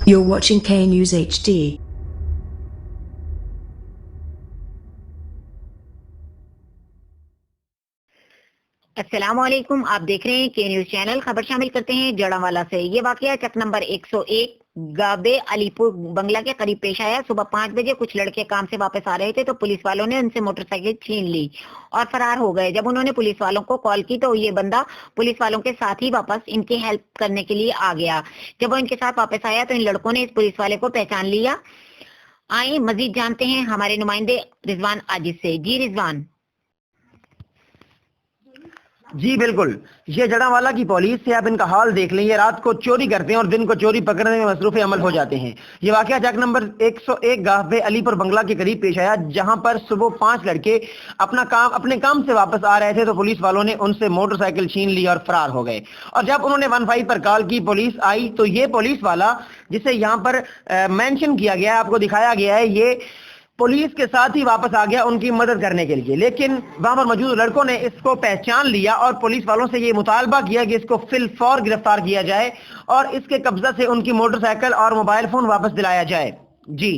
You're watching K News HD. السلام علیکم، آپ دیکھ رہے ہیں کے نیوز چینل۔ خبر شامل کرتے ہیں جڑاوالا سے۔ یہ واقعہ چک نمبر 101 گابے علی پور بنگلہ کے قریب پیش آیا۔ صبح 5 بجے کچھ لڑکے کام سے واپس آ رہے تھے تو پولیس والوں نے ان سے موٹر سائیکل چھین لی اور فرار ہو گئے۔ جب انہوں نے پولیس والوں کو کال کی تو یہ بندہ پولیس والوں کے ساتھ ہی واپس ان کی ہیلپ کرنے کے لیے آ گیا۔ جب وہ ان کے ساتھ واپس آیا تو ان لڑکوں نے اس پولیس والے کو پہچان لیا۔ آئیں مزید جانتے ہیں ہمارے نمائندے رضوان عاجز سے۔ جی رضوان۔ جی بالکل، یہ جڑاوالا کی پولیس سے آپ ان کا حال دیکھ لیں۔ یہ رات کو چوری کرتے ہیں اور دن کو چوری پکڑنے میں مصروف عمل ہو جاتے ہیں۔ یہ واقعہ چک نمبر 101 گابے علی پور بنگلہ کے قریب پیش آیا، جہاں پر صبح 5 لڑکے اپنے کام سے واپس آ رہے تھے تو پولیس والوں نے ان سے موٹر سائیکل چھین لی اور فرار ہو گئے۔ اور جب انہوں نے 15 پر کال کی، پولیس آئی تو یہ پولیس والا جسے یہاں پر مینشن کیا گیا ہے، آپ کو دکھایا گیا ہے، یہ پولیس کے ساتھ ہی واپس آ گیا ان کی مدد کرنے کے لیے، لیکن وہاں پر موجود لڑکوں نے اس کو پہچان لیا اور پولیس والوں سے یہ مطالبہ کیا کہ اس کو فی الفور گرفتار کیا جائے اور اس کے قبضہ سے ان کی موٹر سائیکل اور موبائل فون واپس دلایا جائے۔ جی